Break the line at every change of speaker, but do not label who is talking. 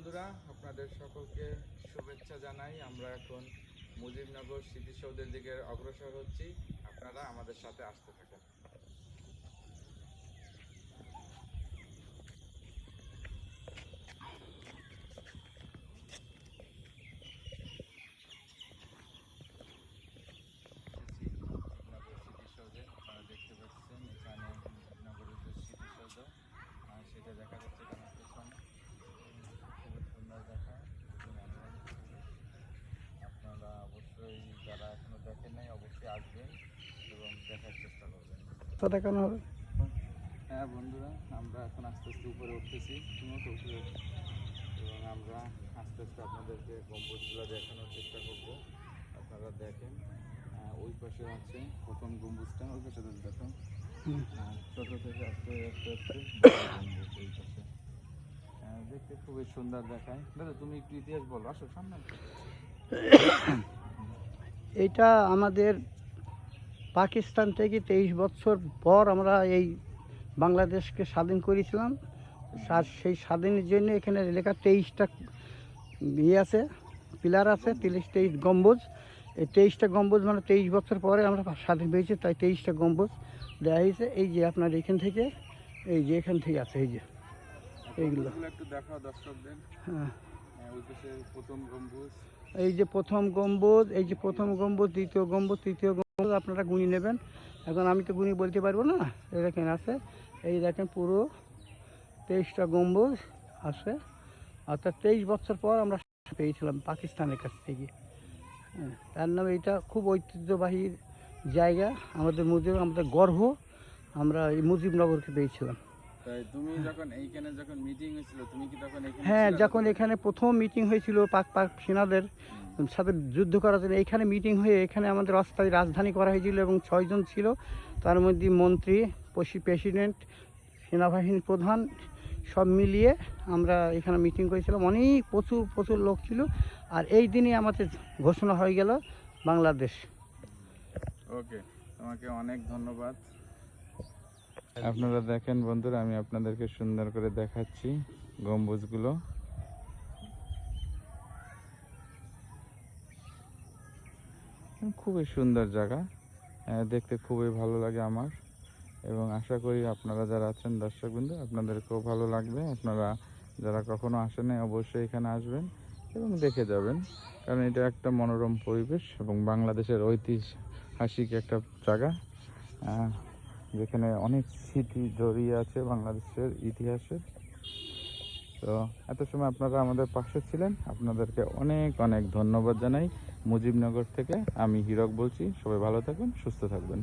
বন্ধুরা, আপনাদের সকলকে শুভেচ্ছা জানাই। আমরা এখন মুজিবনগর স্মৃতিসৌধের দিকে অগ্রসর হচ্ছি। আপনারা আমাদের সাথে আসতে থাকেন। স্মৃতিসৌধে আপনারা দেখতে পাচ্ছেন, এখানে মুজিবনগরের যে স্মৃতিসৌধ সেটা দেখা যাচ্ছে আমার পেছনে। খুবই সুন্দর দেখায়। আপনারা অবশ্যই যারা এখনো দেখেন নাই অবশ্যই আসবেন এবং দেখার চেষ্টা করবেন।
তো দেখানো হবে।
হ্যাঁ বন্ধুরা, আমরা এখন আস্তে আস্তে উপরে উঠতেছি, এবং আমরা আস্তে আস্তে আপনাদেরকে গম্বুজগুলো দেখানোর চেষ্টা করব। আপনারা দেখেন, ওই পাশে আছে প্রথম গম্বুজটা, ওই পাশে দেখুন, ছোট থেকে আস্তে আস্তে আস্তে গম্বুজ ওই পাশে দেখতে খুবই সুন্দর দেখায়। দাদা তুমি একটু ইতিহাস বলো, আসো সামনে।
এইটা আমাদের পাকিস্তান থেকে 23 বছর পর আমরা এই বাংলাদেশকে স্বাধীন করেছিলাম। সেই স্বাধীনের জন্য এখানে লেখা 23টা আছে, পিলার আছে, 23 গম্বুজ। এই 23টা গম্বুজ মানে 23 বছর পরে আমরা স্বাধীন পেয়েছি, তাই 23টা গম্বুজ দেওয়া হয়েছে। এই যে আপনার এখান থেকে, এই যে এখান থেকে আছে, এই যে এইগুলো
একটু দেখাও দর্শকদের।
হ্যাঁ,
ওই পাশে প্রথম গম্বুজ,
এই যে প্রথম গম্বুজ, এই যে প্রথম গম্বুজ, দ্বিতীয় গম্বুজ, তৃতীয় গম্বুজ। আপনারা গুনি নেবেন, এখন আমি তো গুনি বলতে পারবো না। এই দেখেন আছে, এই দেখেন পুরো 23টা গম্বুজ আছে। অর্থাৎ 23 বছর পর আমরা পেয়েছিলাম পাকিস্তানের কাছ থেকে। হ্যাঁ, তার নামে এটা খুব ঐতিহ্যবাহী জায়গা, আমাদের গর্ব। আমরা এই মুজিবনগরকে পেয়েছিলাম।
তুমি যখন এইখানে যখন মিটিং হয়েছিল, তুমি কি তখন এখানে?
হ্যাঁ, যখন এখানে প্রথম মিটিং হয়েছিল পাক সেনাদের সাথে যুদ্ধ করার জন্য, এখানে মিটিং হয়ে এখানে আমাদের অস্থায়ী রাজধানী করা হয়েছিল এবং 6 জন ছিল। তার মধ্যে মন্ত্রী, প্রেসিডেন্ট, সেনাবাহিনী প্রধান সব মিলিয়ে আমরা এখানে মিটিং করেছিলাম। অনেক প্রচুর লোক ছিল। আর এই দিনই আমাদের ঘোষণা হয়ে গেল বাংলাদেশ।
ওকে, তোমাকে অনেক ধন্যবাদ। আপনারা দেখেন বন্ধুরা, আমি আপনাদেরকে সুন্দর করে দেখাচ্ছি গম্বুজগুলো। খুবই সুন্দর জায়গা, দেখতে খুবই ভালো লাগে আমার, এবং আশা করি আপনারা যারা আছেন দর্শকবৃন্দ আপনাদেরকেও ভালো লাগবে। আপনারা যারা কখনো আসেন নাই অবশ্যই এখানে আসবেন এবং দেখে যাবেন, কারণ এটা একটা মনোরম পরিবেশ এবং বাংলাদেশের ঐতিহাসিক একটা জায়গা, যেখানে অনেক স্মৃতি জড়িয়ে আছে বাংলাদেশের ইতিহাসের। তো এত সময় আপনারা আমাদের পাশে ছিলেন, আপনাদেরকে অনেক অনেক ধন্যবাদ জানাই। মুজিবনগর থেকে আমি হীরক বলছি। সবাই ভালো থাকবেন, সুস্থ থাকবেন।